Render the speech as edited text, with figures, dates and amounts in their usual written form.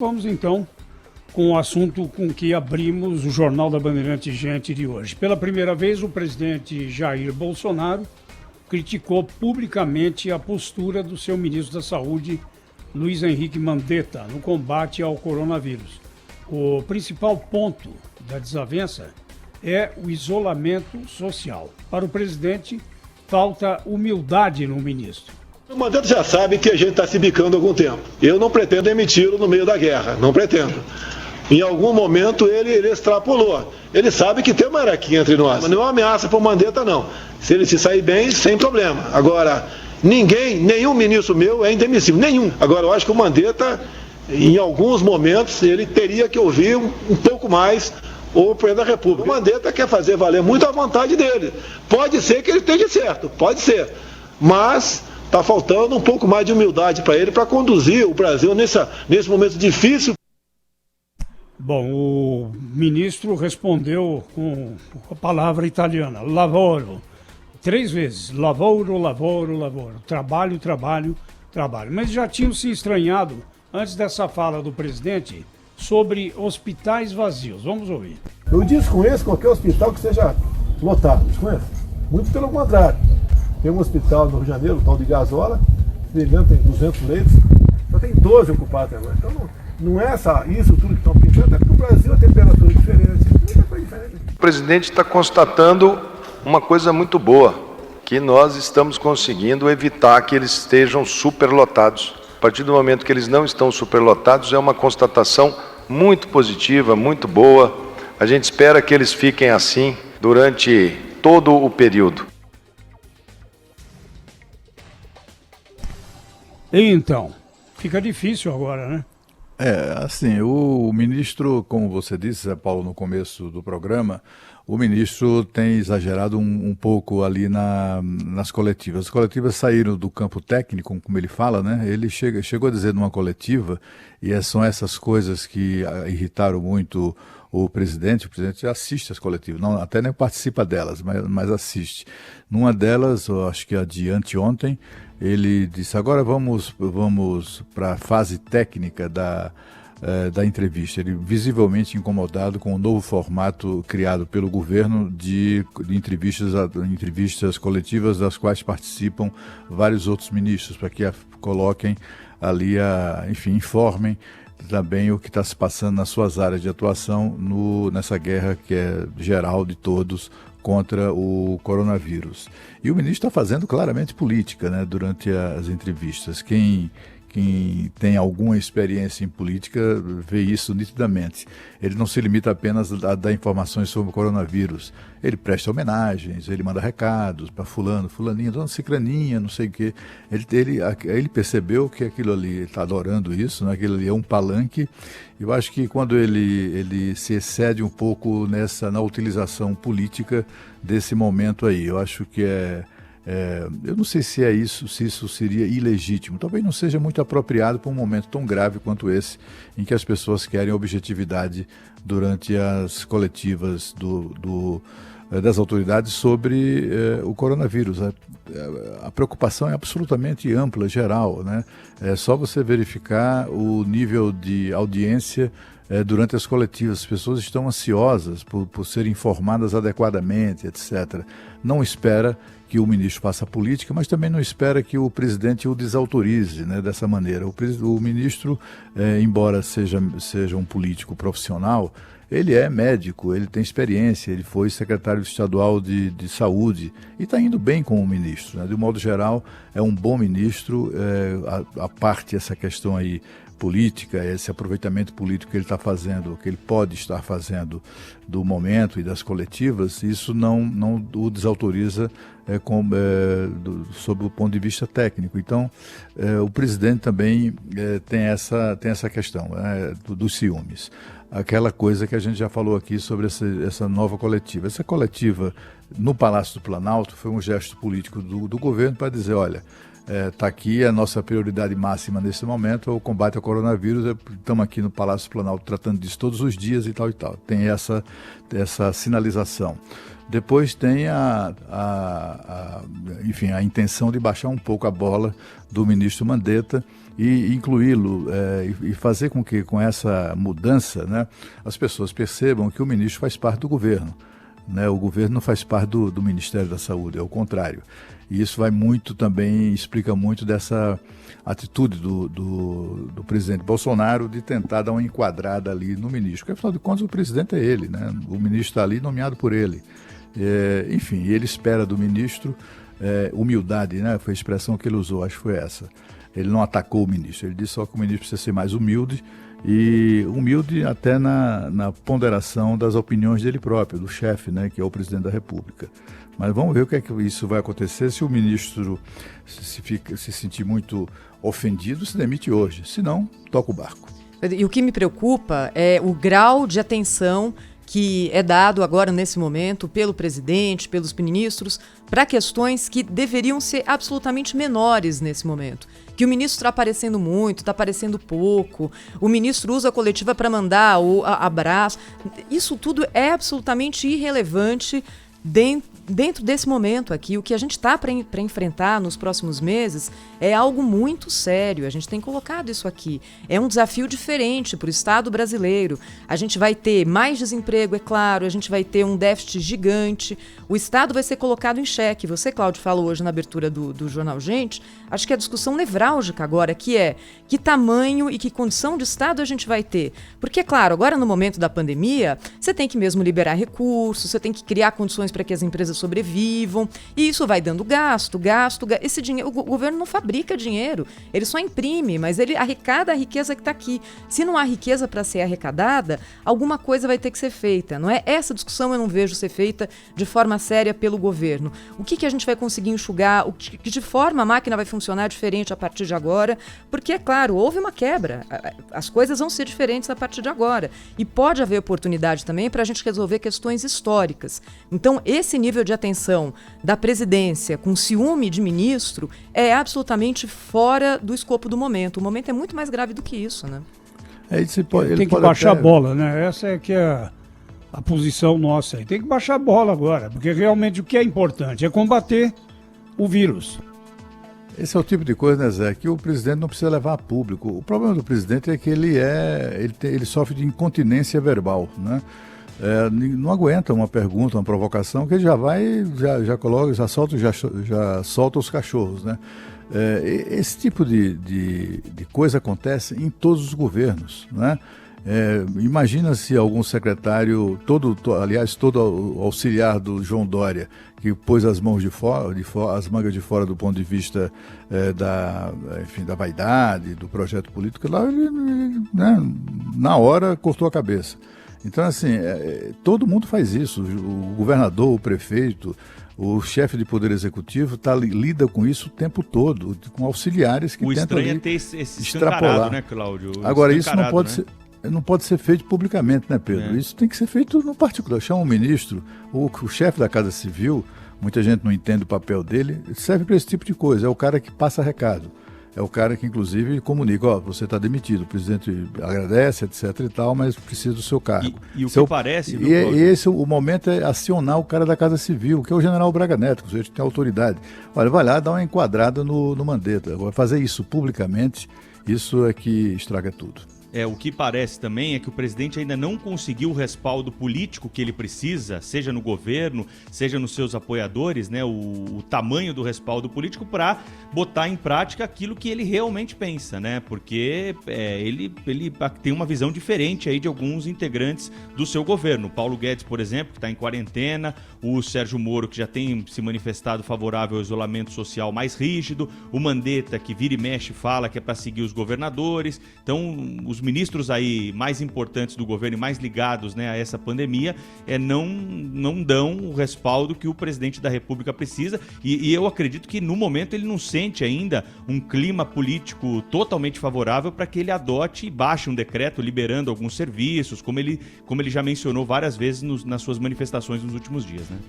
Vamos então com o assunto com que abrimos o Jornal da Bandeirante Gente de hoje. Pela primeira vez, o presidente Jair Bolsonaro criticou publicamente a postura do seu ministro da Saúde, Luiz Henrique Mandetta, no combate ao coronavírus. O principal ponto da desavença é o isolamento social. Para o presidente, falta humildade no ministro. O Mandetta já sabe que a gente está se bicando há algum tempo. Eu não pretendo demiti-lo no meio da guerra, não pretendo. Em algum momento ele extrapolou. Ele sabe que tem uma hierarquia entre nós. Mas não é uma ameaça para o Mandetta, não. Se ele se sair bem, sem problema. Agora, nenhum ministro meu é indemissível, nenhum. Agora, eu acho que o Mandetta, em alguns momentos, ele teria que ouvir um pouco mais o presidente da República. O Mandetta quer fazer valer muito a vontade dele. Pode ser que ele esteja certo, pode ser. Mas está faltando um pouco mais de humildade para ele, para conduzir o Brasil nesse momento difícil. Bom, o ministro respondeu com a palavra italiana, lavoro, 3 vezes, lavoro, lavoro, lavoro, trabalho, trabalho, trabalho. Mas já tinham se estranhado, antes dessa fala do presidente, sobre hospitais vazios. Vamos ouvir. Eu desconheço qualquer hospital que seja lotado, desconheço. Muito pelo contrário. Tem um hospital no Rio de Janeiro, o tal de Gasola, se não me engano, tem 200 leitos, só tem 12 ocupados agora. Então não é isso tudo que estão pintando, é porque o Brasil a temperatura é diferente, muita coisa diferente. O presidente está constatando uma coisa muito boa, que nós estamos conseguindo evitar que eles estejam superlotados. A partir do momento que eles não estão superlotados, é uma constatação muito positiva, muito boa. A gente espera que eles fiquem assim durante todo o período. Então, fica difícil agora, né? Assim, o ministro, como você disse, Zé Paulo, no começo do programa, o ministro tem exagerado um pouco ali nas coletivas. As coletivas saíram do campo técnico, como ele fala, né? Ele chegou a dizer numa coletiva, e são essas coisas que irritaram muito o presidente assiste as coletivas, não, até nem participa delas, mas assiste. Numa delas, eu acho que a de anteontem, ele disse, agora vamos para a fase técnica da entrevista. Ele visivelmente incomodado com o novo formato criado pelo governo de entrevistas coletivas das quais participam vários outros ministros, para que coloquem ali, enfim, informem também o que está se passando nas suas áreas de atuação nessa guerra que é geral de todos contra o coronavírus. E o ministro está fazendo claramente política, né, durante as entrevistas. Quem tem alguma experiência em política vê isso nitidamente. Ele não se limita apenas a dar informações sobre o coronavírus. Ele presta homenagens, ele manda recados para fulano, fulaninha, dona cicraninha, não sei o quê. Ele percebeu que aquilo ali, ele está adorando isso, né? Aquilo ali é um palanque. Eu acho que quando ele se excede um pouco na utilização política desse momento aí, eu acho que eu não sei se isso seria ilegítimo. Talvez não seja muito apropriado para um momento tão grave quanto esse, em que as pessoas querem objetividade durante as coletivas das autoridades sobre o coronavírus. A preocupação é absolutamente ampla, geral, né? É só você verificar o nível de audiência durante as coletivas. As pessoas estão ansiosas por serem informadas adequadamente, etc. Não espera que o ministro faça política, mas também não espera que o presidente o desautorize, né, dessa maneira. O ministro, embora seja um político profissional, ele é médico, ele tem experiência, ele foi secretário estadual de saúde e está indo bem com o ministro, né? De um modo geral, é um bom ministro, a parte essa questão aí política, esse aproveitamento político que ele está fazendo, que ele pode estar fazendo do momento e das coletivas, isso não o desautoriza sob o ponto de vista técnico. Então, o presidente também tem essa questão, dos ciúmes. Aquela coisa que a gente já falou aqui sobre essa nova coletiva. Essa coletiva no Palácio do Planalto foi um gesto político do governo para dizer, olha, está aqui, a nossa prioridade máxima nesse momento é o combate ao coronavírus. Estamos aqui no Palácio Planalto tratando disso todos os dias e tal e tal. Tem essa sinalização. Depois tem enfim, a intenção de baixar um pouco a bola do ministro Mandetta e incluí-lo e fazer com que, com essa mudança, né, as pessoas percebam que o ministro faz parte do governo. Né? O governo não faz parte do Ministério da Saúde, é o contrário. E isso vai muito também, explica muito dessa atitude do presidente Bolsonaro de tentar dar uma enquadrada ali no ministro. Porque, afinal de contas, o presidente é ele, né? O ministro está ali nomeado por ele. Enfim, ele espera do ministro humildade, né? Foi a expressão que ele usou, acho que foi essa. Ele não atacou o ministro, ele disse só que o ministro precisa ser mais humilde, e humilde até na ponderação das opiniões dele próprio, do chefe, né, que é o presidente da República. Mas vamos ver o que é que isso vai acontecer. Se o ministro se sentir muito ofendido, se demite hoje, se não, toca o barco. E o que me preocupa é o grau de atenção que é dado agora, nesse momento, pelo presidente, pelos ministros, para questões que deveriam ser absolutamente menores nesse momento. Que o ministro está aparecendo muito, está aparecendo pouco, o ministro usa a coletiva para mandar o abraço. Isso tudo é absolutamente irrelevante dentro desse momento aqui. O que a gente está para enfrentar nos próximos meses é algo muito sério. A gente tem colocado isso aqui. É um desafio diferente para o Estado brasileiro. A gente vai ter mais desemprego, é claro, a gente vai ter um déficit gigante. O Estado vai ser colocado em xeque. Você, Cláudio, falou hoje na abertura do Jornal Gente, acho que a discussão nevrálgica agora, que é que tamanho e que condição de Estado a gente vai ter. Porque, é claro, agora no momento da pandemia, você tem que mesmo liberar recursos, você tem que criar condições para que as empresas sobrevivam, e isso vai dando gasto. Esse dinheiro, o governo não fabrica dinheiro, ele só imprime, mas ele arrecada a riqueza que está aqui. Se não há riqueza para ser arrecadada, alguma coisa vai ter que ser feita, não é? Essa discussão eu não vejo ser feita de forma séria pelo governo. O que a gente vai conseguir enxugar, de forma a máquina vai funcionar diferente a partir de agora, porque, é claro, houve uma quebra, as coisas vão ser diferentes a partir de agora, e pode haver oportunidade também para a gente resolver questões históricas. Então, esse nível de atenção da presidência com ciúme de ministro é absolutamente fora do escopo do momento. O momento é muito mais grave do que isso, né? Ele tem que baixar a bola, né? Essa é que é a posição nossa. Tem que baixar a bola agora, porque realmente o que é importante é combater o vírus. Esse é o tipo de coisa, né, Zé, que o presidente não precisa levar a público. O problema do presidente é que ele sofre de incontinência verbal, né? Não aguenta uma pergunta, uma provocação, que ele já coloca, já solta os cachorros, né? Esse tipo de coisa acontece em todos os governos, né? Imagina se algum secretário, aliás, todo auxiliar do João Dória, que pôs as mãos as mangas de fora do ponto de vista da vaidade, do projeto político, lá ele, né, na hora cortou a cabeça. Então, assim, todo mundo faz isso, o governador, o prefeito, o chefe de poder executivo lida com isso o tempo todo, com auxiliares que tentam ali ter esse extrapolar, né, Cláudio? Agora, isso não pode ser feito publicamente, né, Pedro? Isso tem que ser feito no particular. Chama um ministro, o chefe da Casa Civil, muita gente não entende o papel dele, serve para esse tipo de coisa, é o cara que passa recado. É o cara que, inclusive, comunica, você está demitido, o presidente agradece, etc e tal, mas precisa do seu cargo. E o que parece... O momento é acionar o cara da Casa Civil, que é o general Braga Neto, que tem autoridade. Olha, vai lá dar uma enquadrada no Mandetta. Agora, fazer isso publicamente, isso é que estraga tudo. O que parece também é que o presidente ainda não conseguiu o respaldo político que ele precisa, seja no governo, seja nos seus apoiadores, né, o tamanho do respaldo político para botar em prática aquilo que ele realmente pensa, né, porque ele tem uma visão diferente aí de alguns integrantes do seu governo. O Paulo Guedes, por exemplo, que está em quarentena, o Sérgio Moro, que já tem se manifestado favorável ao isolamento social mais rígido, o Mandetta, que vira e mexe fala que é para seguir os governadores. Então, os ministros aí mais importantes do governo e mais ligados, né, a essa pandemia não dão o respaldo que o presidente da República precisa, e eu acredito que no momento ele não sente ainda um clima político totalmente favorável para que ele adote e baixe um decreto liberando alguns serviços, como ele já mencionou várias vezes nas suas manifestações nos últimos dias, né?